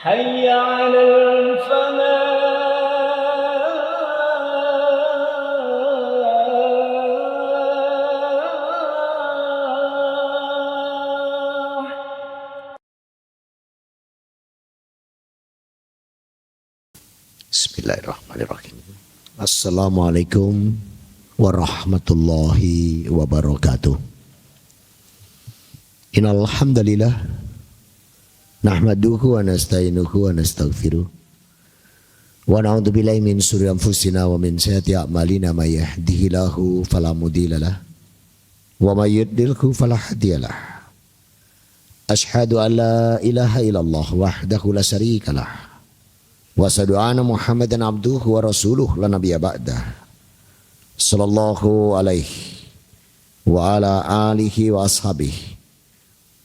حي على الفلاح. Bismillahirrahmanirrahim. Assalamualaikum warahmatullahi wabarakatuh. Innal hamdalillah nahmaduhu wa nasta'inuhu wa nastaghfiruh wa na'udzu billahi min shururi anfusina wa min sayyiati a'malina may yahdihillahu fala mudhillalah wa may yudlilhu fala hadiyalah. Asyhadu an la ilaha illallah wahdahu la syarikalah wa asyhadu anna Muhammadan abduhu wa rasuluh la nabiyya ba'dah. Sallallahu alaihi wa ala alihi wa ashabihi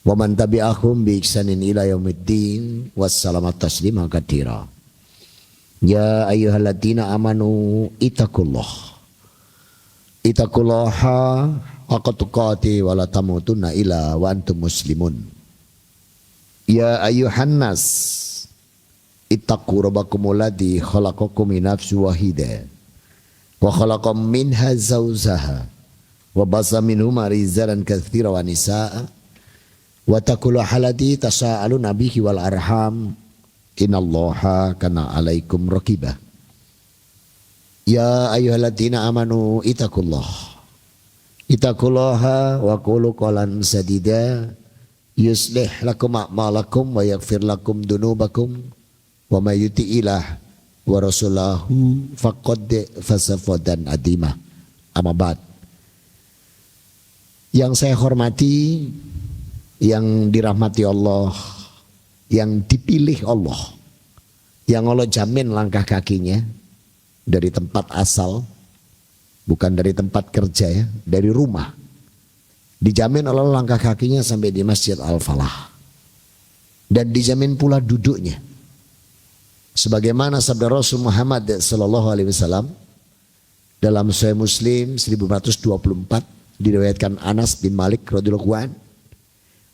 wa man tabi'ahum bi ihsanin ila yaumiddin wassalamu taslima katsira. Ya ayyuhalladzina amanu ittaqullaha haqqa tuqatih wa la tamutunna illa wa antum muslimun. Ya ayyuhan nas ittaqu rabbakumul ladzi khalaqakum min nafsin wahidah wa khalaqa minha zawjaha wa basa minhuma rijalan katsiran wa nisaa wa taqulu halati tasaaluna bihi wal arham innallaha kana alaikum raqibah. Ya ayyuhalladzina amanu ittaqullaha wa qulu qawlan sadida yuslih lakum a'malakum wa yaghfir lakum dunubakum wa may yuti'illah wa rasulahu faqad fasafadan adima. Amma ba'd. Yang saya hormati, yang dirahmati Allah, yang dipilih Allah, yang Allah jamin langkah kakinya dari tempat asal, bukan dari tempat kerja ya, dari rumah. Dijamin Allah langkah kakinya sampai di Masjid Al-Falah. Dan dijamin pula duduknya. Sebagaimana sabda Rasul Muhammad sallallahu alaihi wasallam dalam Sahih Muslim 1424 diriwayatkan Anas bin Malik radhiyallahu anhu,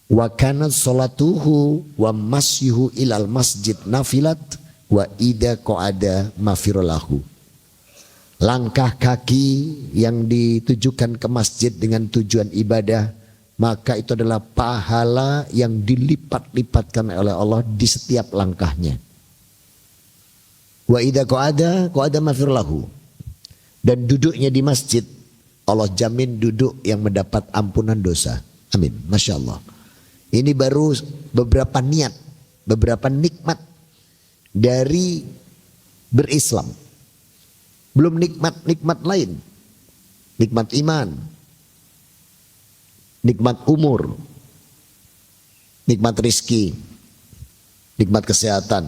wa kanat salatuhu wa masyuhu ilal masjid nafilat wa ida qa'ada mafirolahu. Langkah kaki yang ditujukan ke masjid dengan tujuan ibadah, maka itu adalah pahala yang dilipat-lipatkan oleh Allah di setiap langkahnya. Wa ida qa'ada mafirolahu. Dan duduknya di masjid, Allah jamin duduk yang mendapat ampunan dosa. Amin. Masya Allah. Ini baru beberapa niat, beberapa nikmat dari berislam. Belum nikmat-nikmat lain. Nikmat iman, nikmat umur, nikmat rizki, nikmat kesehatan,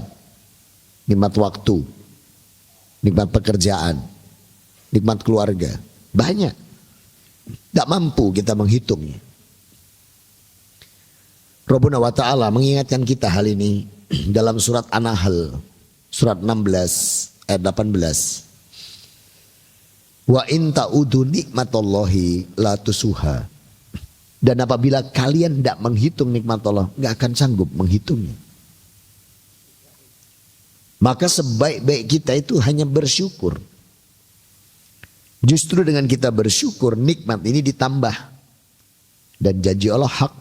nikmat waktu, nikmat pekerjaan, nikmat keluarga. Banyak. Tidak mampu kita menghitungnya. Rabbuna wa ta'ala mengingatkan kita hal ini dalam surat An-Nahl surat 16 ayat 18. Wa in ta'udu nikmatallahi la tusuha. Dan apabila kalian tidak menghitung nikmat Allah, nggak akan sanggup menghitungnya. Maka sebaik-baik kita itu hanya bersyukur. Justru dengan kita bersyukur nikmat ini ditambah. Dan janji Allah hak.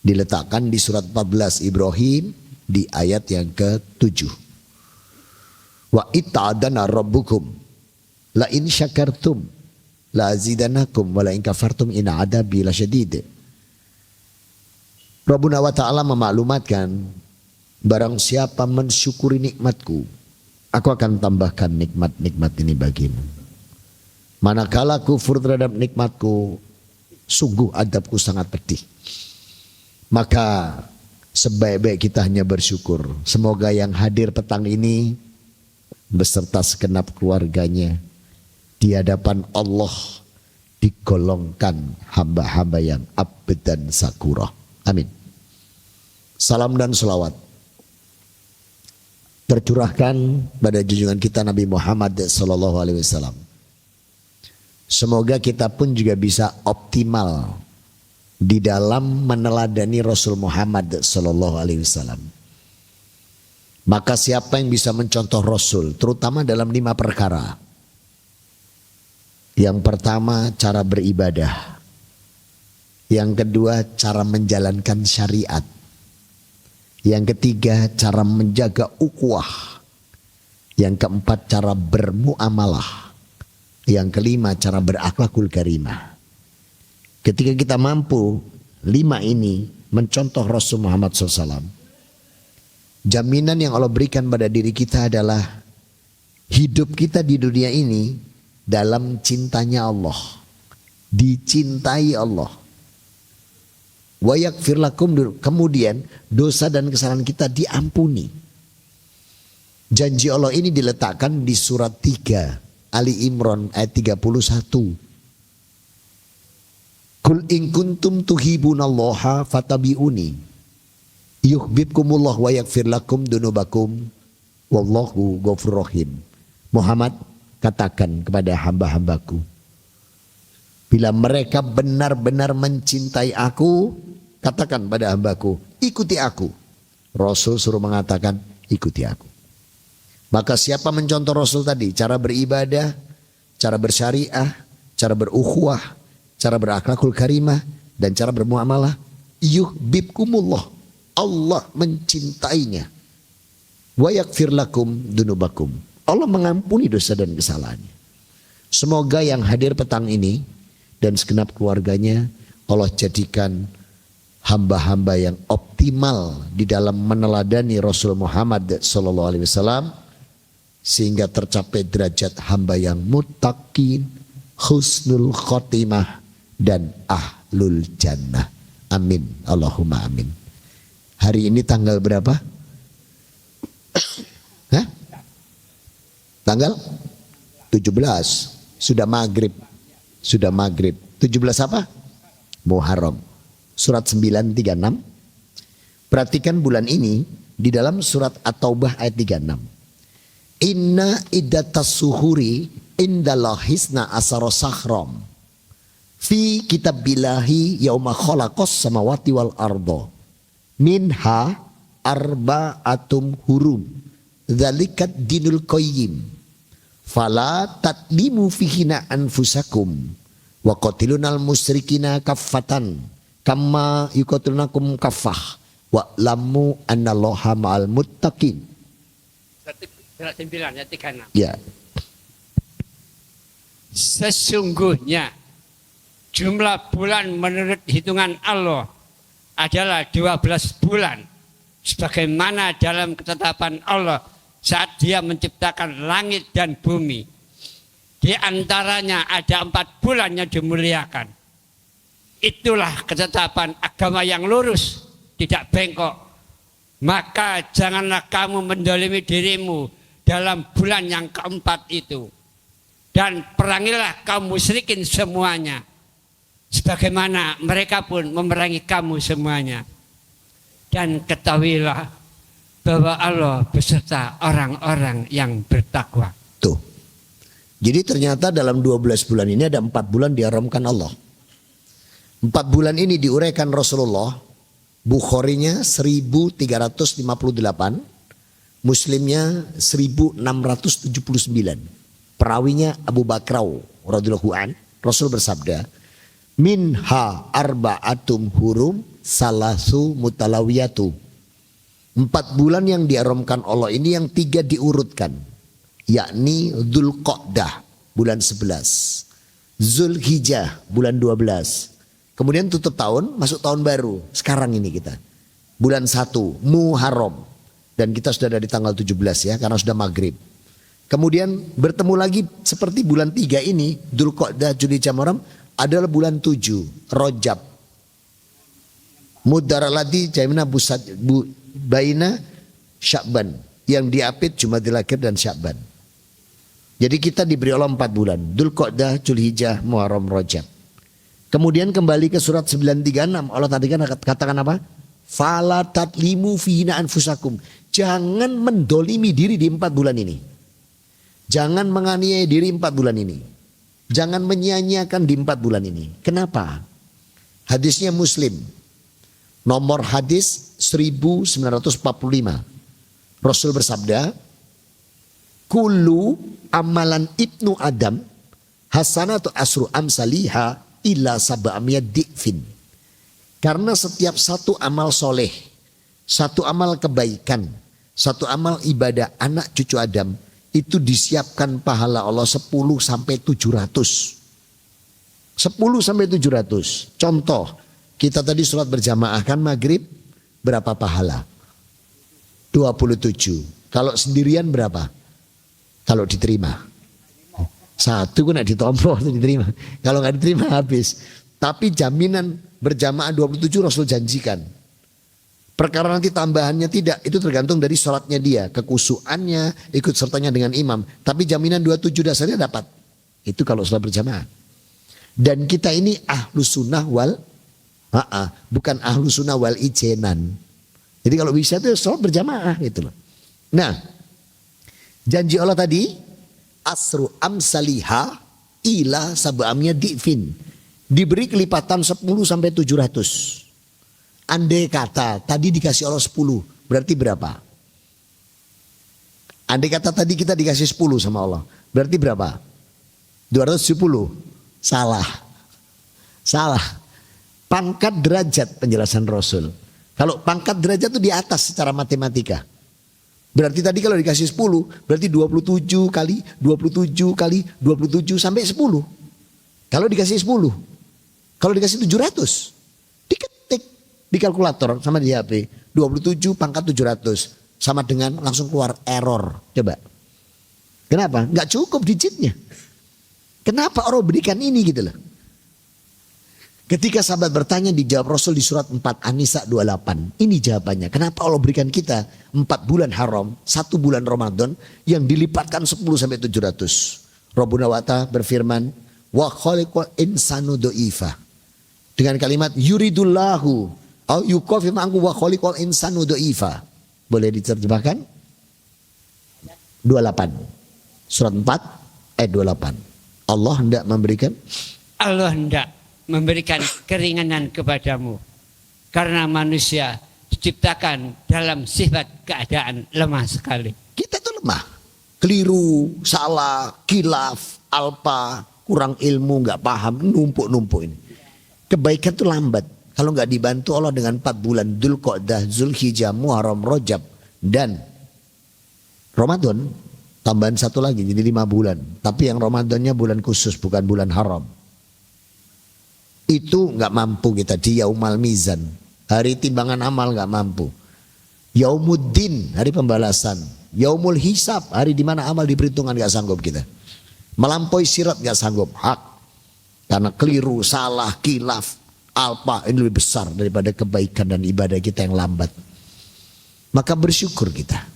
Diletakkan di surat 14 Ibrahim di ayat yang ke-7. Wa ita'adana rabbukum la in syakartum la azidanakum wa la in kafartum in adabi lasyadid. Rabbuna wa ta'ala memaklumatkan, barang siapa mensyukuri nikmatku, aku akan tambahkan nikmat-nikmat ini bagimu. Manakala kufur terhadap nikmatku, sungguh adabku sangat pedih. Maka sebaik-baik kita hanya bersyukur. Semoga yang hadir petang ini beserta segenap keluarganya di hadapan Allah digolongkan hamba-hamba yang abd dan sakurah. Amin. Salam dan selawat tercurahkan pada junjungan kita Nabi Muhammad sallallahu alaihi wasallam. Semoga kita pun juga bisa optimal di dalam meneladani Rasul Muhammad sallallahu alaihi wasallam. Maka siapa yang bisa mencontoh Rasul, terutama dalam 5 perkara. Yang pertama, cara beribadah. Yang kedua, cara menjalankan syariat. Yang ketiga, cara menjaga ukhuwah. Yang keempat, cara bermuamalah. Yang kelima, cara berakhlakul karimah. Ketika kita mampu 5 ini mencontoh Rasul Muhammad SAW, jaminan yang Allah berikan pada diri kita adalah hidup kita di dunia ini dalam cintanya Allah, dicintai Allah. Wa yaghfir lakum, kemudian dosa dan kesalahan kita diampuni. Janji Allah ini diletakkan di surat 3 Ali Imran ayat 31. Kul in kuntum tuhibunallaha fatabi'uni yuhibbukumullah wa yaghfir lakum dunubakum wallahu ghafurur rahim. Muhammad, katakan kepada hamba-hambaku, bila mereka benar-benar mencintai aku, katakan pada hambaku, ikuti aku. Rasul suruh mengatakan, ikuti aku. Maka siapa mencontoh Rasul tadi, cara beribadah, cara bersyariah, cara berukhuwah, cara berakhlakul karimah, dan cara bermuamalah, yuhibbukumullah, Allah mencintainya. Wa yaghfir lakum dunubakum, Allah mengampuni dosa dan kesalahannya. Semoga yang hadir petang ini dan segenap keluarganya Allah jadikan hamba-hamba yang optimal di dalam meneladani Rasul Muhammad SAW, sehingga tercapai derajat hamba yang muttaqin, husnul khotimah, dan ahlul jannah. Amin, Allahumma amin. Hari ini tanggal berapa? Hah? Tanggal 17. Sudah maghrib. Sudah maghrib. 17 apa? Muharram. Surat 936. Perhatikan bulan ini di dalam surat At-Taubah ayat 36. Inna iddatas suhuri indallahisna asara sahram fi kitabillahi yauma khalaqas samawati wal ardo minha arba'atum hurum dzalikat dinul qayyim fala tatlimu fihina anfusakum wa qatilunal musyrikina kaffatan kama yuqatilunakum kaffah wa lamu annallaha ma'al muttaqin. Surat 9 ayat 36. Ya. Sesungguhnya jumlah bulan menurut hitungan Allah adalah 12 bulan. Sebagaimana dalam ketetapan Allah saat Dia menciptakan langit dan bumi. Di antaranya ada 4 bulan yang dimuliakan. Itulah ketetapan agama yang lurus, tidak bengkok. Maka janganlah kamu mendolimi dirimu dalam bulan yang keempat itu. Dan perangilah kaum musyrikin semuanya, sebagaimana mereka pun memerangi kamu semuanya. Dan ketahuilah bahwa Allah beserta orang-orang yang bertakwa. Tuh. Jadi ternyata dalam 12 bulan ini ada 4 bulan diharamkan Allah. 4 bulan ini diuraikan Rasulullah. Bukharinya 1358, Muslimnya 1679. Perawinya Abu Bakrau radhiyallahu an, Rasul bersabda, minha arba'atum hurum salasu mutalawiyatu. 4 bulan yang diharamkan Allah ini yang 3 diurutkan, yakni Dzulqa'dah bulan 11, Zulhijjah bulan 12, kemudian tutup tahun masuk tahun baru sekarang ini kita bulan 1 Muharram, dan kita sudah ada di tanggal 17 ya karena sudah maghrib. Kemudian bertemu lagi seperti bulan 3 ini, Dzulqa'dah, Zulhijjah, Muharram, adalah bulan 7 Rajab. Mudaraladi Jaimna Baina Sya'ban, yang diapit Jumadil Akhir dan Sya'ban. Jadi kita diberi Allah 4 bulan, Dzulqa'dah, Zulhijjah, Muharram, Rajab. Kemudian kembali ke surat 936, Allah tadi kan katakan apa? Fala tatlimu fihina anfusakum. Jangan mendolimi diri di 4 bulan ini. Jangan menganiaya diri 4 bulan ini. Jangan menyia-nyiakan di 4 bulan ini. Kenapa? Hadisnya Muslim. Nomor hadis 1945. Rasul bersabda, kullu amalan ibnu Adam hasanatu asru amsaliha illa sab'amiyad di'fin. Karena setiap satu amal soleh, satu amal kebaikan, satu amal ibadah anak cucu Adam itu disiapkan pahala Allah 10 sampai 700. 10 sampai 700. Contoh, kita tadi sholat berjamaah kan maghrib berapa pahala? 27. Kalau sendirian berapa? Kalau diterima. Satu kok nak ditompo diterima. Kalau nggak diterima habis. Tapi jaminan berjamaah 27 Rasul janjikan. Perkara nanti tambahannya tidak, itu tergantung dari sholatnya dia, kekusuannya, ikut sertanya dengan imam. Tapi jaminan 27 dasarnya dapat. Itu kalau sholat berjamaah. Dan kita ini ahlu sunnah bukan ahlu sunnah wal ijenan. Jadi kalau bisa itu sholat berjamaah gitu loh. Nah, janji Allah tadi, asru amsaliha ila sab'amnya di'fin. Diberi kelipatan 10 sampai 700. Andai kata tadi dikasih Allah 10, berarti berapa? Andai kata tadi kita dikasih 10 sama Allah, berarti berapa? 270. Salah. Pangkat derajat penjelasan Rasul. Kalau pangkat derajat itu di atas secara matematika. Berarti tadi kalau dikasih 10, berarti 27 kali 27 kali 27 sampai 10. Kalau dikasih 10, kalau dikasih 700, diketik di kalkulator sama di HP, 27 pangkat 700 sama dengan langsung keluar error. Coba. Kenapa? Nggak cukup digitnya. Kenapa Allah berikan ini gitu loh. Ketika sahabat bertanya, dijawab Rasul di surat 4 An-Nisa 28. Ini jawabannya. Kenapa Allah berikan kita 4 bulan haram, 1 bulan Ramadan yang dilipatkan 10 sampai 700. Rabbuna wa ta'ala berfirman, wa khaliqal insanu do'ifa. Dengan kalimat yuridullahu au yukafim anku wa khaliqal insanu do'ifa. Boleh diterjemahkan? 28. Surat 4 ayat 28. Allah hendak memberikan? Allah hendak memberikan keringanan kepadamu. Karena manusia diciptakan dalam sifat keadaan lemah sekali. Kita tuh lemah. Keliru, salah, kilaf, alpa, kurang ilmu, gak paham, numpuk-numpuk ini. Kebaikan tuh lambat. Kalau gak dibantu Allah dengan 4 bulan, Dzulqa'dah, Zulhijjah, Muharram, Rajab, dan Ramadan, tambahan 1 lagi jadi 5 bulan. Tapi yang Ramadannya bulan khusus, bukan bulan haram. Itu gak mampu kita di Yaumal Mizan. Hari timbangan amal gak mampu. Yaumuddin, hari pembalasan. Yaumul Hisab, hari dimana amal diperhitungkan gak sanggup kita. Melampaui sirat gak sanggup, hak. Karena keliru, salah, kilaf, alpa ini lebih besar daripada kebaikan dan ibadah kita yang lambat. Maka bersyukur kita.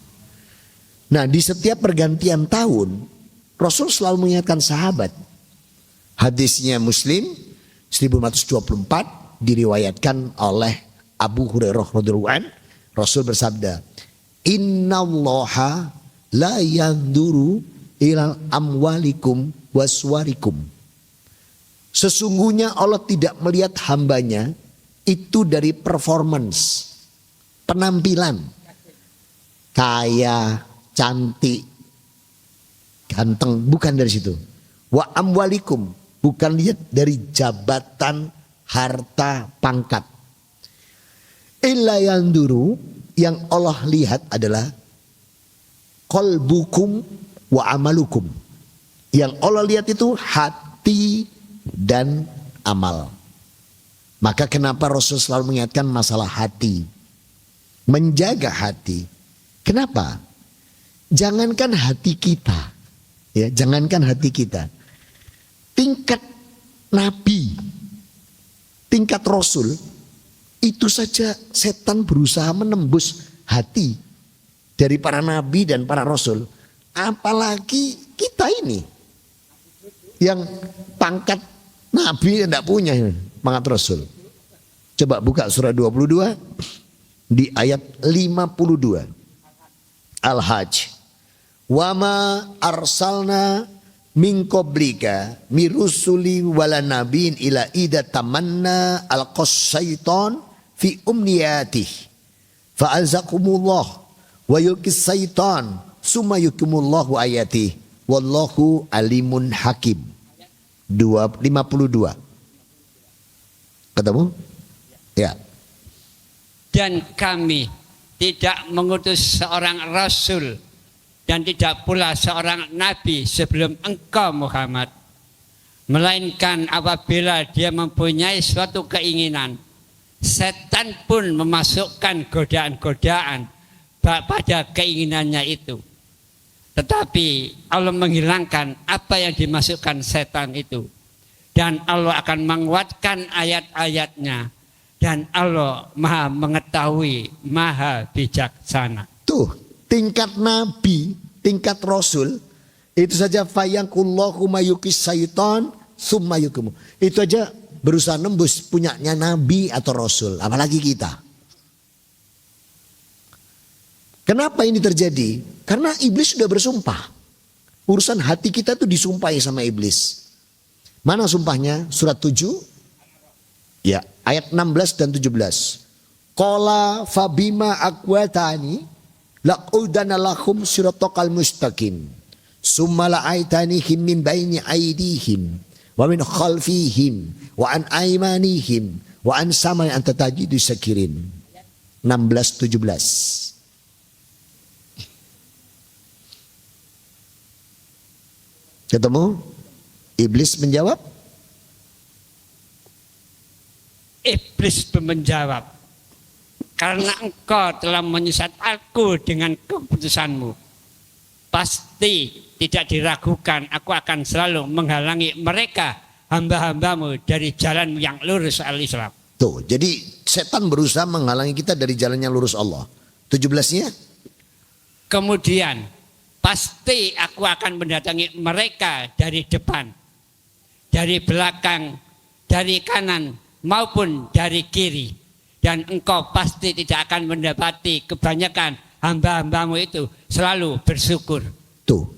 Nah, di setiap pergantian tahun, Rasul selalu mengingatkan sahabat. Hadisnya Muslim 1424 diriwayatkan oleh Abu Hurairah radhiyallahu anhu. Rasul bersabda, "Innallaha la yanduru ilal amwalikum waswarikum." Sesungguhnya Allah tidak melihat hambanya itu dari performance, penampilan, kaya, cantik, ganteng, bukan dari situ. Wa amwalikum, bukan lihat dari jabatan, harta, pangkat. Illa yanduru, yang Allah lihat adalah qalbukum wa amalukum. Yang Allah lihat itu hati dan amal. Maka kenapa Rasul selalu mengingatkan masalah hati, menjaga hati. Kenapa? Jangankan hati kita, ya, jangankan hati kita. Tingkat Nabi, tingkat Rasul, itu saja setan berusaha menembus hati dari para nabi dan para rasul. Apalagi kita ini yang pangkat nabi tidak punya pangkat rasul. Coba buka surah 22 di ayat 52. Al-Hajj. Wa ma arsalna min qablika mirusuli wala nabiin ila ida tamanna alqas syaiton fi umniyatih fa'azakumullah Wa yulqis syaitan summa yuqimullahu ayati. Wallahu alimun hakim. 52. Ketemu? Ya. Dan kami tidak mengutus seorang rasul dan tidak pula seorang nabi sebelum engkau Muhammad, melainkan apabila dia mempunyai suatu keinginan, setan pun memasukkan godaan-godaan pada keinginannya itu. Tetapi Allah menghilangkan apa yang dimasukkan setan itu, dan Allah akan menguatkan ayat-ayatnya, dan Allah maha mengetahui, maha bijaksana. Tuh, tingkat nabi, tingkat rasul, itu saja fayangkullahu mayukis syaitan summa yukimu. Itu aja berusaha nembus punyanya nabi atau rasul, apalagi kita. Kenapa ini terjadi? Karena iblis sudah bersumpah. Urusan hati kita tuh disumpahi sama iblis. Mana sumpahnya? Surat 7. Ya, ayat 16 dan 17. Qala fabima aqwatani laqudana lahum siratal mustaqim. Summa la'aitanihim min baini aydihim wa min khalfihim wa an aymanihim wa an sama yang anta tajidu sakirin. 16 17. Ketemu? Iblis menjawab? Iblis menjawab, karena engkau telah menyesat aku dengan keputusanmu, pasti tidak diragukan aku akan selalu menghalangi mereka hamba-hambamu dari jalan yang lurus al-Islam. Tuh, jadi setan berusaha menghalangi kita dari jalan yang lurus Allah. 17-nya? Kemudian pasti aku akan mendatangi mereka dari depan, dari belakang, dari kanan maupun dari kiri. Dan engkau pasti tidak akan mendapati kebanyakan hamba-hambamu itu selalu bersyukur. Tuh,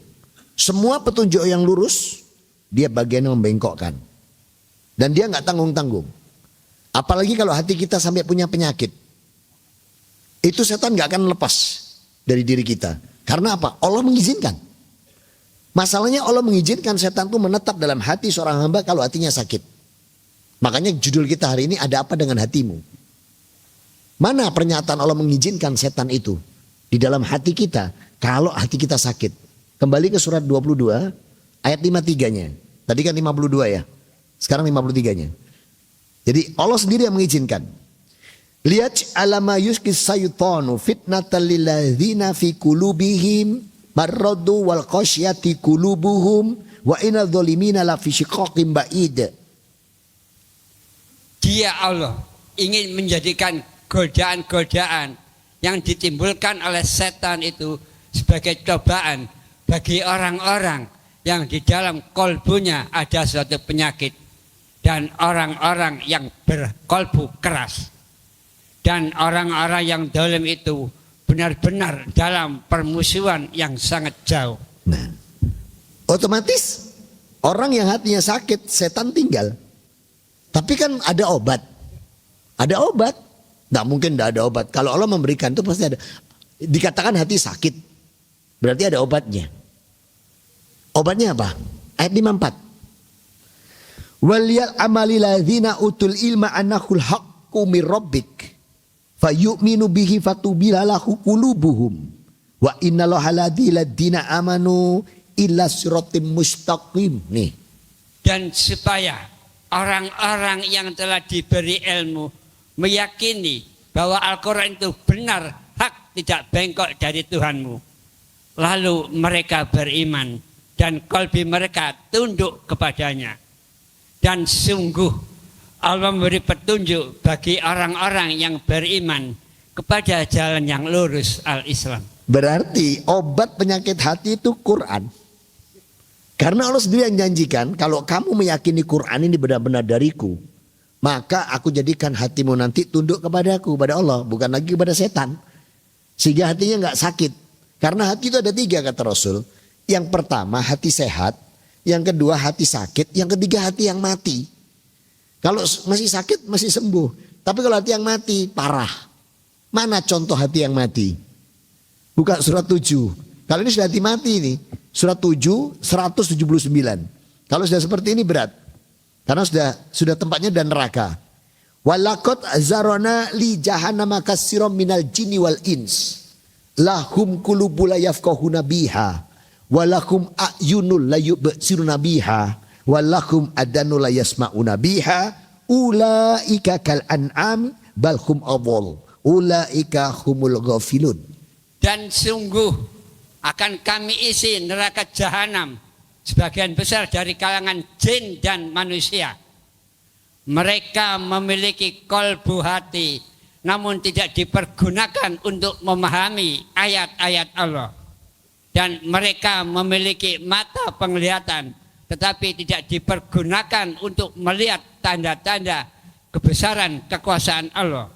semua petunjuk yang lurus, dia bagiannya membengkokkan. Dan dia nggak tanggung-tanggung. Apalagi kalau hati kita sampai punya penyakit. Itu setan nggak akan lepas dari diri kita. Karena apa? Allah mengizinkan. Masalahnya Allah mengizinkan setan itu menetap dalam hati seorang hamba kalau hatinya sakit. Makanya judul kita hari ini, ada apa dengan hatimu? Mana pernyataan Allah mengizinkan setan itu di dalam hati kita kalau hati kita sakit? Kembali ke surat 22 ayat 53-nya. Tadi kan 52 ya. Sekarang 53-nya. Jadi Allah sendiri yang mengizinkan. Lihat alama yuskis sayutanu fitnatal lilladzina fi qulubihim marradu wal qasyati qulubuhum wa inal zalimina la fi shiqaqin ba'id. Dia Allah ingin menjadikan godaan-godaan yang ditimbulkan oleh setan itu sebagai cobaan bagi orang-orang yang di dalam kolbunya ada suatu penyakit, dan orang-orang yang berkolbu keras, dan orang-orang yang zalim itu benar-benar dalam permusuhan yang sangat jauh. Nah, otomatis orang yang hatinya sakit setan tinggal. Tapi kan ada obat. Ada obat. Nggak mungkin tidak ada obat. Kalau Allah memberikan itu pasti ada. Dikatakan hati sakit, berarti ada obatnya. Obatnya apa? Ayat 54. Waliyal amali ladzina utul ilma annahul haqqu mir rabbik fayu'minu bihi fatubila lahu qulubuhum wa innallaha ladzina amanu illa siratim mustaqim. Nih. Dan supaya orang-orang yang telah diberi ilmu meyakini bahwa Al-Quran itu benar, hak, tidak bengkok dari Tuhanmu. Lalu mereka beriman dan kalbi mereka tunduk kepadanya. Dan sungguh Allah memberi petunjuk bagi orang-orang yang beriman kepada jalan yang lurus al-Islam. Berarti obat penyakit hati itu Quran. Karena Allah sendiri yang janjikan, kalau kamu meyakini Quran ini benar-benar dariku, maka aku jadikan hatimu nanti tunduk kepadaku, pada Allah, bukan lagi kepada setan. Sehingga hatinya nggak sakit. Karena hati itu ada 3 kata Rasul. Yang pertama hati sehat, yang kedua hati sakit, yang ketiga hati yang mati. Kalau masih sakit masih sembuh, tapi kalau hati yang mati parah. Mana contoh hati yang mati? Bukan surat 7. Kalau ini sudah mati ini. Surat 7 179. Kalau sudah seperti ini berat. Karena sudah tempatnya dan neraka. Walaqad zarana li jahannama katsiran minal jinni wal ins. Lahum qulubun la yafqahuna biha. Walahum a'yunul la yubsiruna biha. Walahum adanul la yasma'una biha. Ulaika kal an'am bal hum adall. Ulaika humul ghafilun. Dan sungguh akan kami isi neraka jahanam sebagian besar dari kalangan jin dan manusia. Mereka memiliki kolbu hati, namun tidak dipergunakan untuk memahami ayat-ayat Allah. Dan mereka memiliki mata penglihatan, tetapi tidak dipergunakan untuk melihat tanda-tanda kebesaran kekuasaan Allah.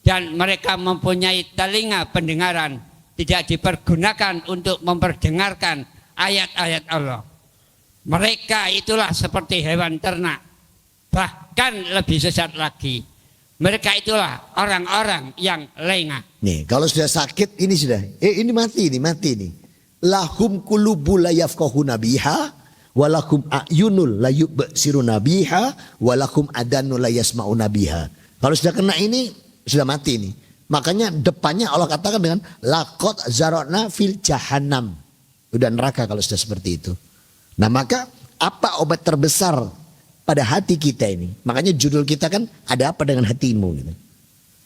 Dan mereka mempunyai telinga pendengaran, tidak dipergunakan untuk memperdengarkan ayat-ayat Allah. Mereka itulah seperti hewan ternak, bahkan lebih sesat lagi. Mereka itulah orang-orang yang lengah. Nih, kalau sudah sakit ini sudah. Ini mati nih. Lahum qulubun la yafqahuna biha, walakum a'yunul la yubsiruna biha, walakum adanul la yasma'una biha. Kalau sudah kena ini sudah mati nih. Makanya depannya Allah katakan dengan laqad zarana fil jahannam. Udah neraka kalau sudah seperti itu. Nah, maka apa obat terbesar pada hati kita ini? Makanya judul kita kan ada apa dengan hatimu gitu.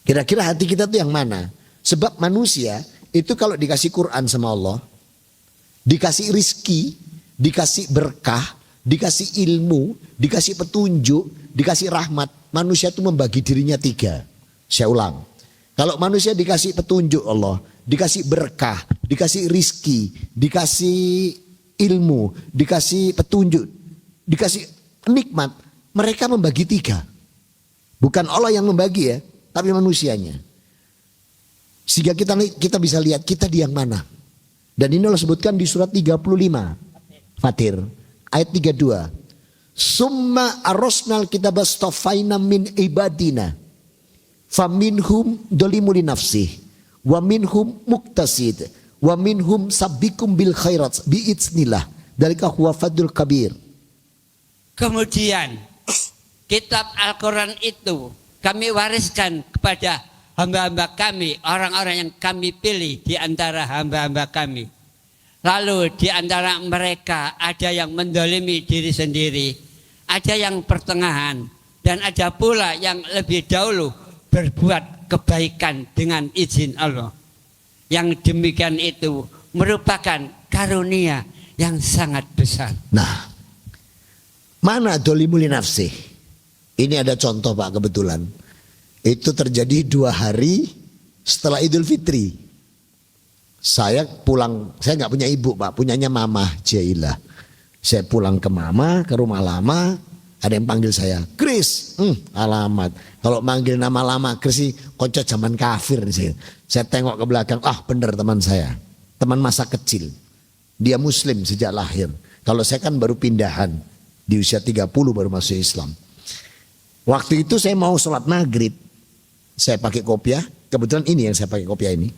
Kira-kira hati kita tuh yang mana? Sebab manusia itu kalau dikasih Quran sama Allah, dikasih rizki, dikasih berkah, dikasih ilmu, dikasih petunjuk, dikasih rahmat. Manusia itu membagi dirinya 3. Saya ulang. Kalau manusia dikasih petunjuk Allah, dikasih berkah, dikasih rizki, dikasih ilmu, dikasih petunjuk, dikasih nikmat, mereka membagi 3. Bukan Allah yang membagi ya, tapi manusianya. Sehingga kita bisa lihat kita di yang mana. Dan ini Allah sebutkan di surat 35 Fatir ayat 32. Summa arosnal kitabastofaina min ibadina faminhum dolimuli nafsih wa minhum muktasid wa minhum sabbikum bil khairat biiznillah dalika huwa fadlul kabir. Kemudian kitab Al-Quran itu kami wariskan kepada hamba-hamba kami, orang-orang yang kami pilih di antara hamba-hamba kami. Lalu di antara mereka ada yang mendolimi diri sendiri, ada yang pertengahan, dan ada pula yang lebih dahulu berbuat kebaikan dengan izin Allah. Yang demikian itu merupakan karunia yang sangat besar. Nah, mana dolimuli nafsih? Ini ada contoh Pak kebetulan. Itu terjadi 2 hari setelah Idul Fitri. Saya pulang, saya nggak punya ibu Pak, punyanya Mama Jailah. Saya pulang ke Mama, ke rumah lama, ada yang panggil saya, Kris, alamat. Kalau manggil nama lama Kris sih, kocok zaman kafir nih. Saya tengok ke belakang, bener teman saya, teman masa kecil. Dia Muslim sejak lahir. Kalau saya kan baru pindahan, di usia 30 baru masuk Islam. Waktu itu saya mau sholat maghrib, saya pakai kopiah, kebetulan ini yang saya pakai kopiah ini.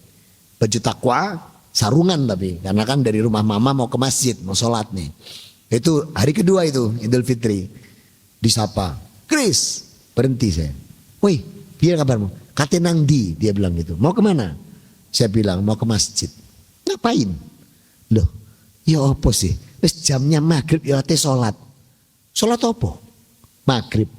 Baju takwa, sarungan tapi, karena kan dari rumah Mama mau ke masjid, mau sholat nih. Itu hari kedua itu, Idul Fitri. Disapa, Kris, berhenti saya. Woi, biar kabarmu, kate nang di, dia bilang gitu. Mau kemana? Saya bilang mau ke masjid. Ngapain? Loh, ya apa sih? Wis jamnya maghrib ya ate sholat. Sholat apa? Maghrib.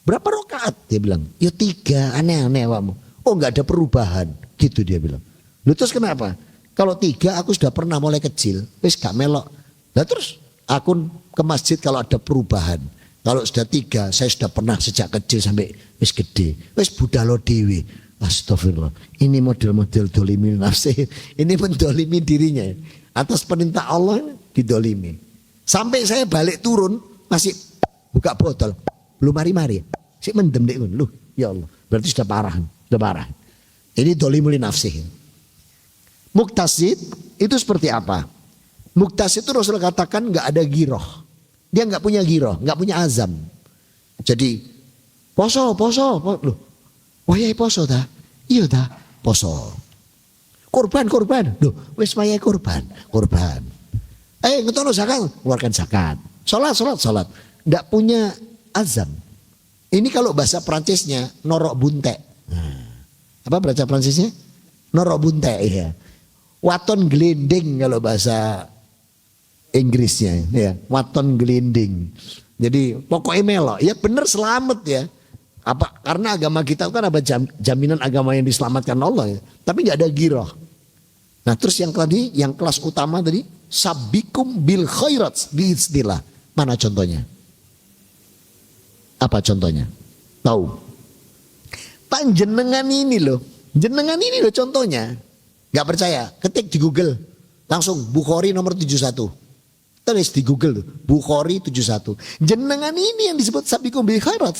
Berapa rakaat? Dia bilang, ya 3, aneh-aneh awakmu. Oh nggak ada perubahan, gitu dia bilang. Lu terus kenapa? Kalau 3 aku sudah pernah mulai kecil, wis gak melok. Nah terus aku ke masjid kalau ada perubahan. Kalau sudah 3, saya sudah pernah sejak kecil sampai wis gede. Wis budalo dewi. Astagfirullah. Ini model-model dolimi nafsi. Ini mendolimi dirinya. Atas perintah Allah didolimi. Sampai saya balik turun masih buka botol. Belum mari-mari. Si mendem deh. Loh ya Allah. Berarti sudah parah. Sudah parah. Ini dolimul nafsi. Muktasid itu seperti apa? Muktasid itu Rasul katakan gak ada giroh. Dia gak punya giroh, gak punya azam. Jadi poso. Loh, wah ya poso dah. Iya dah, poso. Kurban. Loh, wis wayahe kurban. Ngetono zakat, keluarkan zakat. Salat. Enggak punya azan. Ini kalau bahasa Prancisnya norok buntek. Apa bahasa Prancisnya? Norok buntek ya. Waton gelinding kalau bahasa Inggrisnya ya. Waton gelinding. Jadi pokoknya melok. Ya bener selamat ya. Apa karena agama kita kan ada jaminan agama yang diselamatkan Allah ya. Tapi nggak ada giroh. Nah terus yang kelas utama tadi sabikum bil khairat biiznillah. Mana contohnya? Apa contohnya? Tahu? Jenengan ini loh contohnya. Nggak percaya? Ketik di Google langsung Bukhari nomor 71. Tulis di Google tuh Bukhari 71. Jenengan ini yang disebut sabikum bil khairat.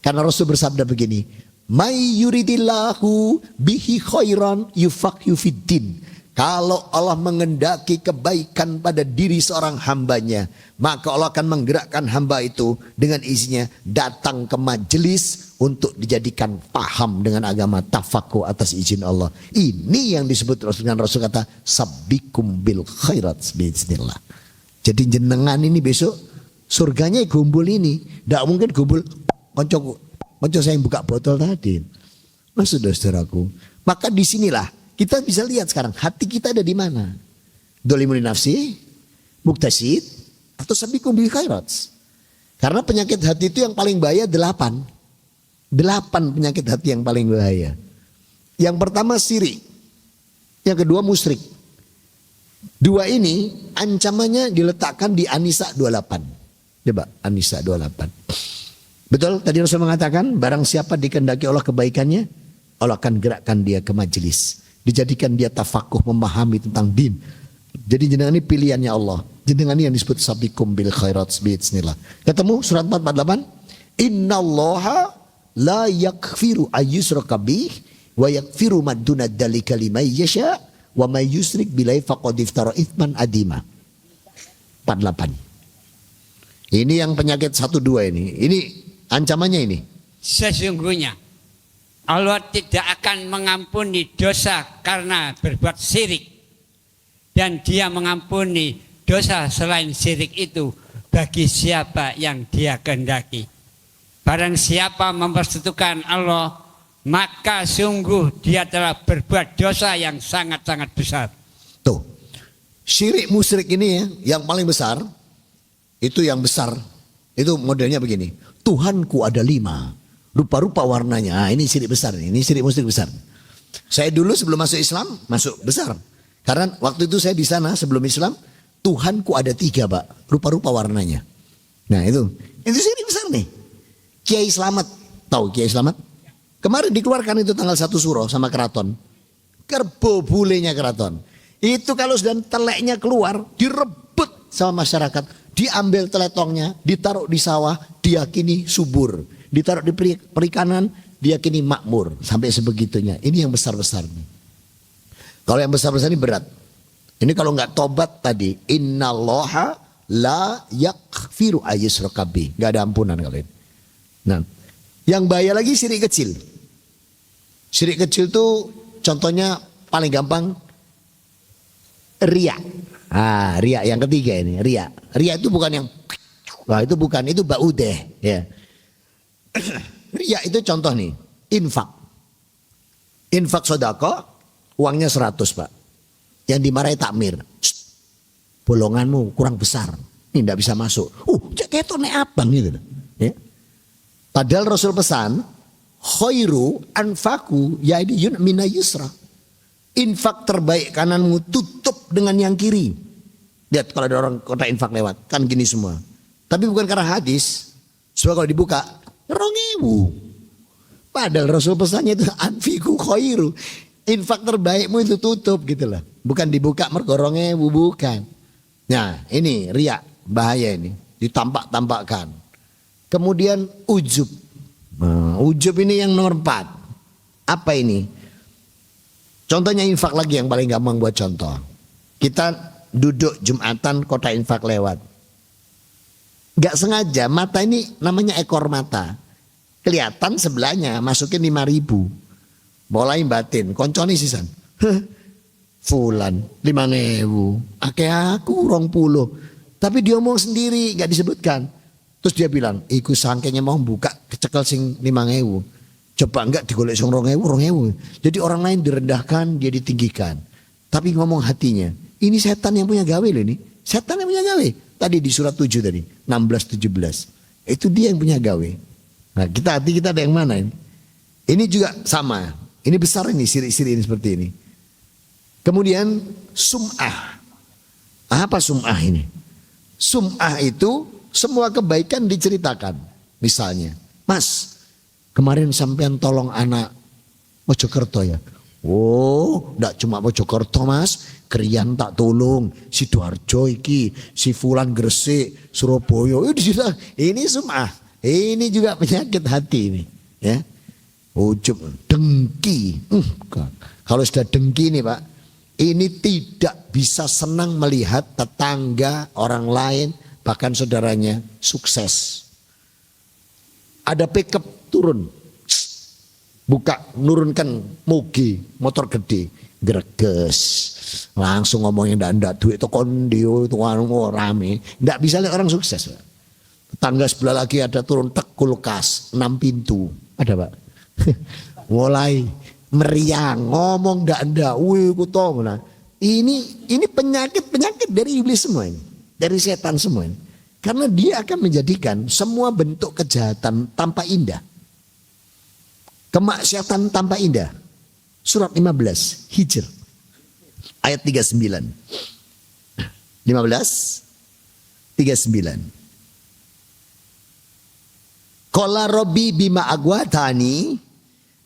Karena Rasul bersabda begini, "May yuridillahu bihi khairan yufaqihu fiddin." Kalau Allah mengendaki kebaikan pada diri seorang hambanya, maka Allah akan menggerakkan hamba itu dengan isinya datang ke majelis untuk dijadikan paham dengan agama, tafakuh atas izin Allah. Ini yang disebut dengan Rasul kata sabikum bil khairat bismillah. Jadi jenengan ini besok surganya gumbul ini, tidak mungkin gumbul konco saya yang buka botol tadi. Nah saudara-saudaraku, maka disinilah kita bisa lihat sekarang hati kita ada di mana. Dolimun nafsi, muktasid, atau sabiqum bil khairat. Karena penyakit hati itu yang paling bahaya 8. 8 penyakit hati yang paling bahaya. Yang pertama syirik. Yang kedua musyrik. 2 ini ancamannya diletakkan di An-Nisa 28. Coba An-Nisa 28. Betul tadi Rasul mengatakan barang siapa dikehendaki Allah kebaikannya, Allah akan gerakkan dia ke majelis. Dijadikan dia tafakuh memahami tentang din. Jadi jenengan ini pilihannya Allah. Jenengan ini yang disebut sabiqum bil khairat bismillah. Ketemu surat 448. Innallaha la yaghfiru ayyushraka bih wa yaghfiru ma duna dzalika liman yasha wa may yusyrik billahi faqad iftara itsman adima. 48. Ini yang penyakit 1-2 ini. Ini ancamannya ini. Sesungguhnya Allah tidak akan mengampuni dosa karena berbuat syirik. Dan dia mengampuni dosa selain syirik itu bagi siapa yang dia kehendaki. Barang siapa mempersekutukan Allah, maka sungguh dia telah berbuat dosa yang sangat-sangat besar. Tuh, syirik musyrik ini ya, yang paling besar, itu yang besar, itu modelnya begini. Tuhanku ada 5, rupa-rupa warnanya. Nah, ini syirik besar, ini syirik musyrik besar. Saya dulu sebelum masuk Islam, masuk besar. Karena waktu itu saya di sana sebelum Islam, Tuhanku ada 3 Pak, rupa-rupa warnanya. Nah itu syirik besar nih. Kiai Slamet, tahu Kiai Slamet? Kemarin dikeluarkan itu tanggal 1 Suro sama keraton. Kerbo bulenya keraton. Itu kalau sudah teleknya keluar, direbut sama masyarakat. Diambil teletongnya, ditaruh di sawah, diyakini subur. Ditaruh di perikanan, diyakini makmur. Sampai sebegitunya. Ini yang besar-besar nih. Kalau yang besar-besar ini berat. Ini kalau nggak tobat tadi, innallaha la yaghfiru ayyushraka bih. Nggak ada ampunan kalau ini. Nah, yang bahaya lagi syirik kecil. Syirik kecil tuh contohnya paling gampang riya. Ah, riya yang ketiga ini, riya. Riya itu bukan yang wah itu bukan, itu ba'udeh ya. Riya itu contoh nih, infak. Infak sedekah uangnya 100 Pak. Yang dimarahi takmir. Bolonganmu kurang besar. Ini enggak bisa masuk. Kayak itu nek abang gitu. Ya. Padahal Rasul pesan, khairu anfaku ya'di mina yusra. Infak terbaik kananmu tutup dengan yang kiri. Lihat kalau ada orang kota infak lewat, kan gini semua. Tapi bukan karena hadis. Sebab kalau dibuka, 2.000. Padahal Rasul pesannya itu anfiku khairu. Infak terbaikmu itu tutup gitu loh. Bukan dibuka mergo 2.000, bukan. Nah ini riya, bahaya ini. Ditampak-tampakkan. Kemudian ujub. Nah, ujub ini yang nomor 4. Apa ini? Contohnya infak lagi yang paling gampang buat contoh. Kita duduk Jumatan kota infak lewat. Gak sengaja mata ini namanya ekor mata. Kelihatan sebelahnya masukin 5.000. Mulai batin. Konconi sisan. Fulan 5.000. Akeh aku 20. Tapi dia ngomong sendiri gak disebutkan. Terus dia bilang, iku sangkenya mau buka kecekel sing 5.000. Coba enggak digolek sing 2.000. Jadi orang lain direndahkan, dia ditinggikan. Tapi ngomong hatinya, ini setan yang punya gawe loh ini. Setan yang punya gawe. Tadi di surat 7 tadi, 16-17. Itu dia yang punya gawe. Nah hati kita ada yang mana ini? Ini juga sama. Ini besar ini, siri-siri ini seperti ini. Kemudian sum'ah. Apa sum'ah ini? Sum'ah itu semua kebaikan diceritakan. Misalnya, Mas, kemarin sampean tolong anak Mojokerto ya. Oh, enggak cuma Mojokerto Mas, Krian tak tolong, Sidoarjo iki, si Fulan Gresik, Surabaya. Ini sum'ah. Ini juga penyakit hati ini, ya. Ujub, dengki. Kalau sudah dengki nih Pak, ini tidak bisa senang melihat tetangga, orang lain, bahkan saudaranya sukses. Ada pickup turun, buka, nurunkan moge, motor gede, greges, langsung ngomongin ndak duit itu kondio itu rame, ndak bisa lihat orang sukses. Tetangga sebelah lagi ada turun tek kulkas 6 pintu, ada Pak. Mulai meriang, ngomong ndak, wih kuto. Nah, ini penyakit dari iblis semua ini, dari setan semua ini. Karena dia akan menjadikan semua bentuk kejahatan tampak indah. Kemaksiatan tanpa indah. Surat 15 Hijr ayat 39. 15:39. Qala rabbi bima agwatani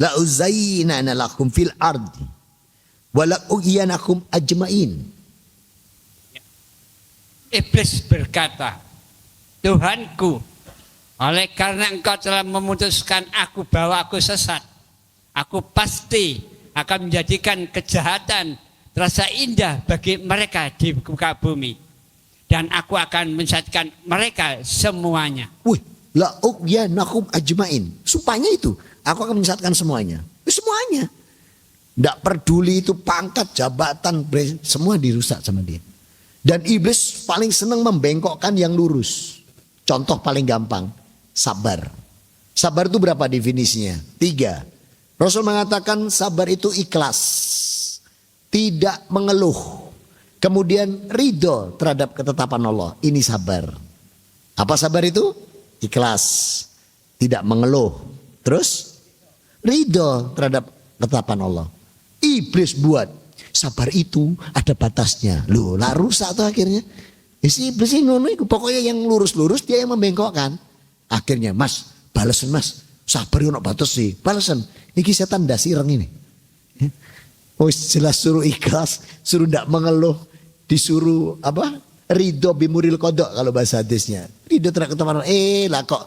la uzayyinana lakum fil ardi wa la ughiyanakum ajmain. Iblis berkata, Tuhanku, oleh karena engkau telah memutuskan aku bahwa aku sesat, aku pasti akan menjadikan kejahatan terasa indah bagi mereka di muka bumi. Dan aku akan menyesatkan mereka semuanya. Wih, la ughiyanakum ajmain. Supaya itu, aku akan menyesatkan semuanya. Semuanya. Tidak peduli itu pangkat, jabatan, semua dirusak sama dia. Dan iblis paling senang membengkokkan yang lurus. Contoh paling gampang, sabar. Sabar itu berapa definisinya? 3. Rasul mengatakan sabar itu ikhlas, tidak mengeluh, kemudian ridho terhadap ketetapan Allah. Ini sabar. Apa sabar itu? Ikhlas, tidak mengeluh, terus ridho terhadap ketetapan Allah. Iblis buat sabar itu ada batasnya. Loh, lah rusak tuh akhirnya. Si iblis ini ngono iku, pokoknya yang lurus-lurus dia yang membengkokkan. Akhirnya, Mas, balesan Mas. Sabar yo ono batas sih. Balesan. Iki setan ndas ireng ini. Oh, jelas suruh ikhlas, suruh ndak mengeluh, disuruh apa? Ridho bimuril kodok kalau bahasa hadisnya. Ridho terhadap ketetapan Allah. Lah kok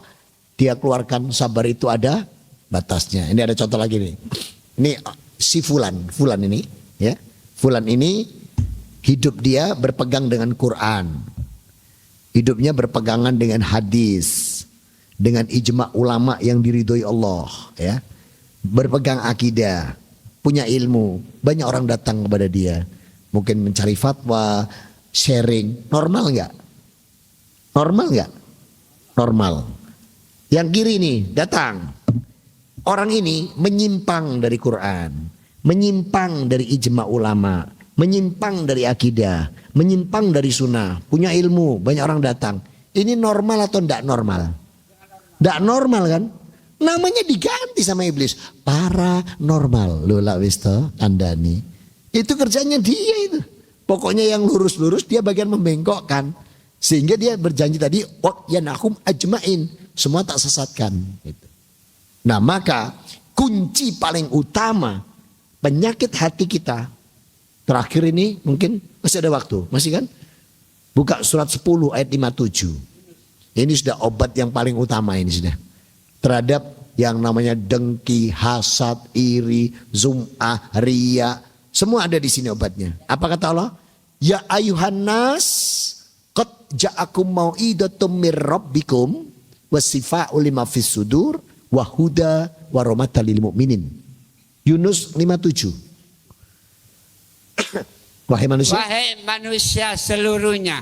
dia keluarkan sabar itu ada batasnya. Ini ada contoh lagi nih. Ini si Fulan ini, ya. Fulan ini hidup dia berpegang dengan Quran. Hidupnya berpegangan dengan hadis. Dengan ijma ulama yang diridhoi Allah, ya. Berpegang akidah, punya ilmu. Banyak orang datang kepada dia. Mungkin mencari fatwa, sharing. Normal enggak? Normal enggak? Normal. Yang kiri nih datang. Orang ini menyimpang dari Quran, menyimpang dari ijma ulama, menyimpang dari akidah, menyimpang dari sunnah, punya ilmu, banyak orang datang. Ini normal atau tidak normal? Tidak normal kan? Namanya diganti sama iblis, paranormal. Lola wisto andani. Itu kerjanya dia itu. Pokoknya yang lurus-lurus dia bagian membengkokkan. Sehingga dia berjanji tadi, yanakum ajmain, semua tak sesatkan. Gitu. Nah maka kunci paling utama penyakit hati kita. Terakhir ini mungkin masih ada waktu, masih kan? Buka surat 10 ayat 57. Ini sudah obat yang paling utama ini sudah. Terhadap yang namanya dengki, hasad, iri, zum'ah, riya. Semua ada di sini obatnya. Apa kata Allah? Ya ayuhan nas, qad ja'akum mau'idatum mir rabbikum wasifa'u lima fis sudur wa huda wa rahmatan lil mu'minin. Yunus 57. Wahai manusia, Wahai manusia seluruhnya,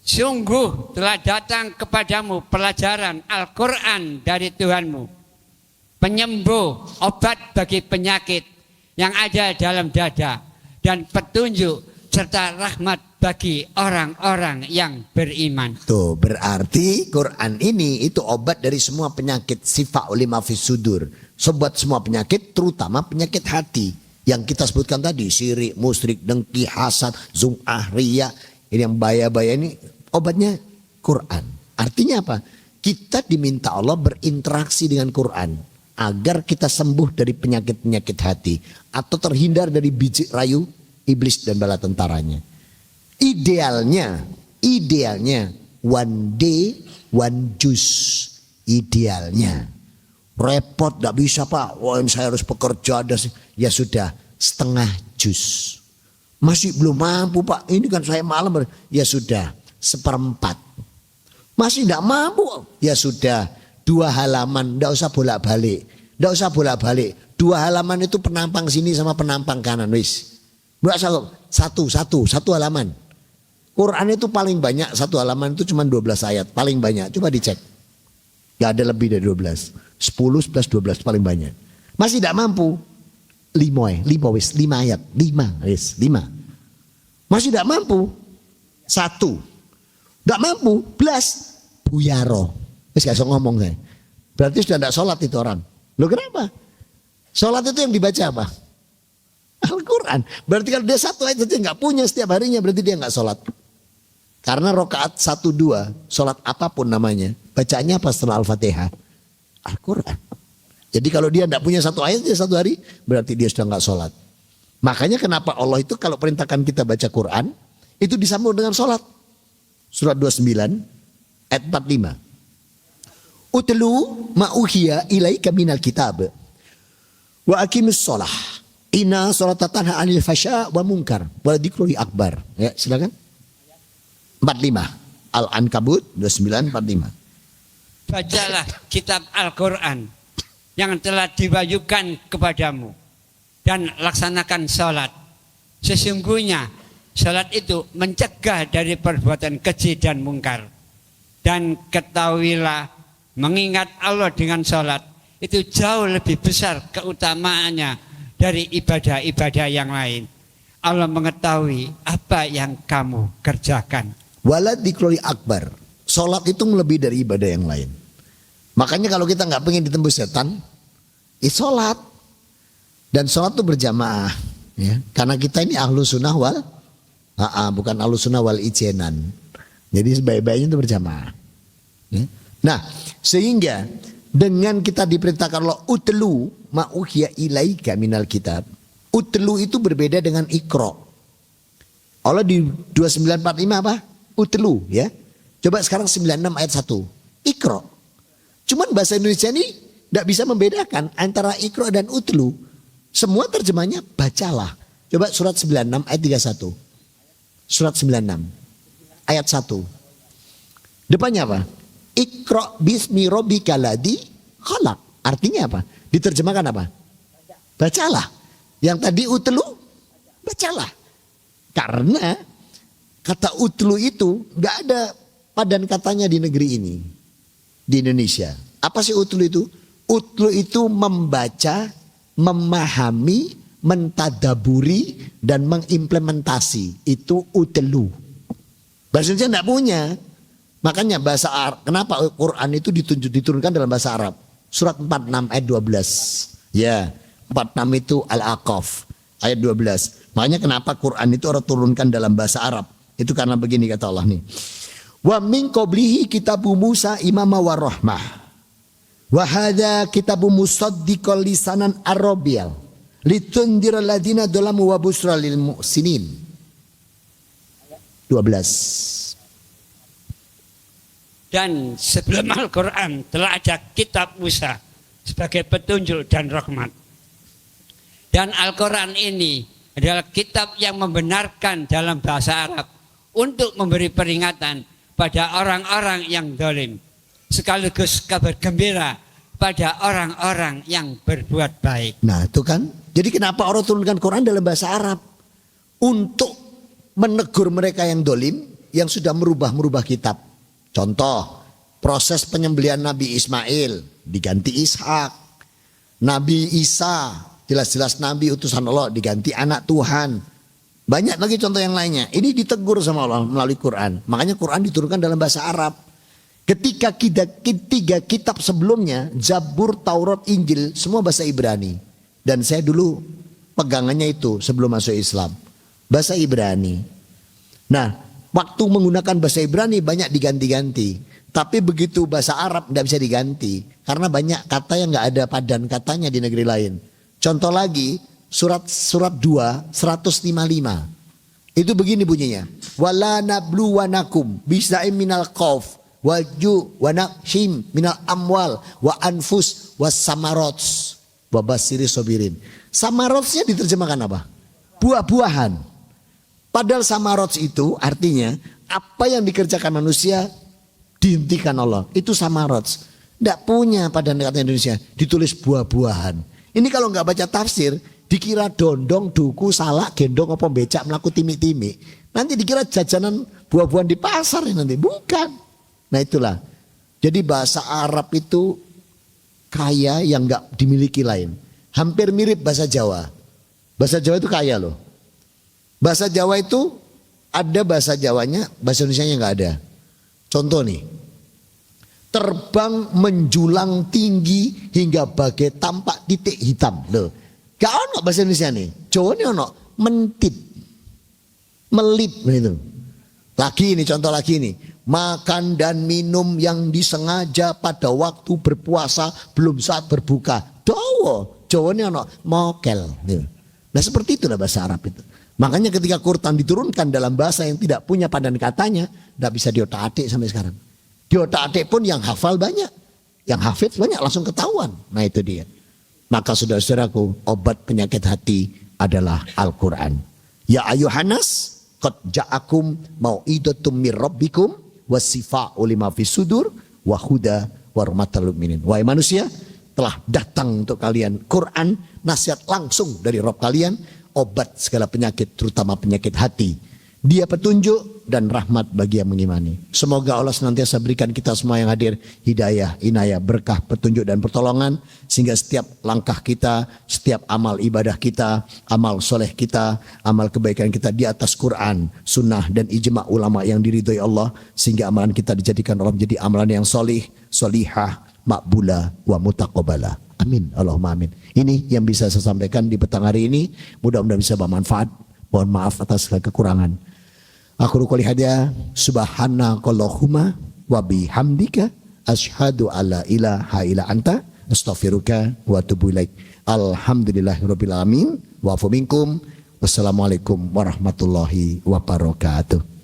sungguh telah datang kepadamu pelajaran Al-Quran dari Tuhanmu, penyembuh, obat bagi penyakit yang ada dalam dada, dan petunjuk serta rahmat bagi orang-orang yang beriman. tuh berarti Quran ini itu obat dari semua penyakit, sifat lima fis sudur. Sobat semua penyakit, terutama penyakit hati yang kita sebutkan tadi, syirik, musyrik, dengki, hasad, zum'ah, riya. Ini yang bahaya-bahaya ini obatnya Quran. Artinya apa? Kita diminta Allah berinteraksi dengan Quran agar kita sembuh dari penyakit-penyakit hati atau terhindar dari biji rayu iblis dan bala tentaranya. Idealnya one day one juice. Idealnya. Repot, gak bisa Pak. Wah, saya harus bekerja. Ya sudah, setengah jus. Masih belum mampu Pak. Ini kan saya malam. Ya sudah, seperempat. Masih gak mampu. Ya sudah, 2 halaman. Gak usah bolak-balik. Gak usah bolak-balik. 2 halaman itu penampang sini sama penampang kanan. Wis. Satu halaman. Quran itu paling banyak. 1 halaman itu cuma 12 ayat. Paling banyak. Coba dicek. Gak ada lebih dari 12. 10, 11, 12 paling banyak. Masih tidak mampu. 5 ayat. 5. Masih tidak mampu. 1. Tidak mampu. Belas. Buyaro. Wis gak usah ngomong saya. Berarti sudah tidak sholat itu orang. Loh kenapa? Sholat itu yang dibaca apa? Al-Quran. Berarti kalau dia 1 ayat saja nggak punya setiap harinya, berarti dia nggak sholat. Karena rokaat 1-2, sholat apapun namanya, bacaannya apa setelah Al-Fatihah? Al-Quran. Jadi kalau dia tidak punya 1 ayat dia 1 hari, berarti dia sudah nggak sholat. Makanya kenapa Allah itu kalau perintahkan kita baca Quran, itu disambung dengan sholat. Surat 29, ayat 45. Utlu ma'uhiya ilaika minal kitab. Wa aqimus sholah. Inna sholat tanha anil fasya wa munkar. Wa dzikrul akbar. Ya silakan. 45. Al-Ankabut 29, 45. Bacalah kitab Al-Quran yang telah diwahyukan kepadamu dan laksanakan sholat. Sesungguhnya sholat itu mencegah dari perbuatan keji dan mungkar. Dan ketahuilah, mengingat Allah dengan sholat itu jauh lebih besar keutamaannya dari ibadah-ibadah yang lain. Allah mengetahui apa yang kamu kerjakan. Walad dzikrul akbar. Sholat itu lebih dari ibadah yang lain. Makanya kalau kita nggak pengen ditembus setan, sholat. Dan sholat itu berjamaah. Ya. Karena kita ini ahlu sunnah wal, bukan ahlu sunnah wal ijenan. Jadi sebaik-baiknya itu berjamaah. Ya. Nah, sehingga dengan kita diperintahkan Allah utlu ma'uhiya ilaika minal kitab. Utlu itu berbeda dengan ikro. Allah di 2945 apa? Utlu ya. Coba sekarang 96 ayat 1. Ikro. Cuman bahasa Indonesia ini tidak bisa membedakan antara ikro dan utlu. Semua terjemahnya bacalah. Coba surat 96 ayat 31. Surat 96 ayat 1. Depannya apa? Ikro bismi rabbikal ladzi khalaq. Artinya apa? Diterjemahkan apa? Bacalah. Yang tadi utlu, bacalah. Karena kata utlu itu nggak ada padan katanya di negeri ini. Di Indonesia. Apa sih utlu itu? Utlu itu membaca, memahami, mentadaburi, dan mengimplementasi. Itu utlu. Bahasa Indonesia tidak punya. Makanya bahasa Arab, kenapa Quran itu diturunkan dalam bahasa Arab? Surat 46 ayat 12. Ya, 46 itu Al-Aqaf ayat 12. Makanya kenapa Quran itu orang turunkan dalam bahasa Arab? Itu karena begini kata Allah nih. Wa min qablihi kitabu Musa imama wa rahmah. Wa hadza kitabu musaddiqal lisanan arabiyyal litundiral ladina dzalamu wa busra lil muhsinin. 12. Dan sebelum Al-Quran telah ada kitab Musa sebagai petunjuk dan rahmat. Dan Al-Quran ini adalah kitab yang membenarkan dalam bahasa Arab untuk memberi peringatan pada orang-orang yang zalim, sekaligus kabar gembira pada orang-orang yang berbuat baik. Nah itu kan, jadi kenapa Allah turunkan Quran dalam bahasa Arab? untuk menegur mereka yang dolim, yang sudah merubah kitab. Contoh, proses penyembelihan Nabi Ismail diganti Ishak. Nabi Isa, jelas-jelas Nabi utusan Allah, diganti anak Tuhan. Banyak lagi contoh yang lainnya. Ini ditegur sama Allah melalui Quran. Makanya Quran diturunkan dalam bahasa Arab. Ketika tiga kitab sebelumnya, Zabur, Taurat, Injil, semua bahasa Ibrani. Dan saya dulu pegangannya itu sebelum masuk Islam. Bahasa Ibrani. Nah, waktu menggunakan bahasa Ibrani banyak diganti-ganti. Tapi begitu bahasa Arab tidak bisa diganti. Karena banyak kata yang nggak ada padan katanya di negeri lain. Contoh lagi, surat 2 155. Itu begini bunyinya. Wala nabluwanakum bisa'im minal qauf wal ju wa naqshim minal amwal wa anfus was samarots wa basiri sobirin. Samarotsnya diterjemahkan apa? Buah-buahan. Padahal samarots itu artinya apa yang dikerjakan manusia dihentikan Allah. Itu samarots. Tidak punya pada kata Indonesia. Ditulis buah-buahan. Ini kalau nggak baca tafsir, dikira dondong, duku, salak, gendong, apa becak, melaku timi-timi. Nanti dikira jajanan buah-buahan di pasar nanti. Bukan. Nah itulah. Jadi bahasa Arab itu kaya yang nggak dimiliki lain. Hampir mirip bahasa Jawa. Bahasa Jawa itu kaya loh. Bahasa Jawa itu ada bahasa Jawanya, bahasa Indonesianya nggak ada. Contoh nih, terbang menjulang tinggi hingga bagai tampak titik hitam. Loh, gak ono bahasa Indonesia nih. Jawa ini ono mentit, melip gitu. Lagi ini contoh lagi nih, makan dan minum yang disengaja pada waktu berpuasa belum saat berbuka. Jawa ini ono mokel. Gitu. Nah seperti itulah bahasa Arab itu. Makanya ketika Quran diturunkan dalam bahasa yang tidak punya padan katanya, tidak bisa diotak-atik sampai sekarang. Diotak-atik pun yang hafal banyak, yang hafidz banyak langsung ketahuan. Nah itu dia. Maka saudara-saudaraku, obat penyakit hati adalah Al-Quran. Ya ayuhanas, qad ja'akum mau'idatum mir rabbikum wasifa'u lima fis sudur wa huda wa rahmatal mu'minin. Wahai manusia, telah datang untuk kalian Quran, nasihat langsung dari Rabb kalian, obat segala penyakit, terutama penyakit hati. Dia petunjuk dan rahmat bagi yang mengimani. Semoga Allah senantiasa berikan kita semua yang hadir hidayah, inayah, berkah, petunjuk dan pertolongan. Sehingga setiap langkah kita, setiap amal ibadah kita, amal soleh kita, amal kebaikan kita di atas Quran, sunnah dan ijma' ulama yang diridhoi Allah. Sehingga amalan kita dijadikan Allah menjadi amalan yang solih, solihah, makbula, wa mutaqabbala. Amin. Allahumma amin. Ini yang bisa saya sampaikan di petang hari ini. Mudah-mudahan bisa bermanfaat. Mohon maaf atas segala kekurangan. Aku qouli hadza subhanakallahumma wa bihamdika asyhadu alla ilaha illa anta astaghfiruka wa atubu ilaik. Alhamdulillahirabbil alamin wa afu minkum. Wassalamualaikum warahmatullahi wabarakatuh.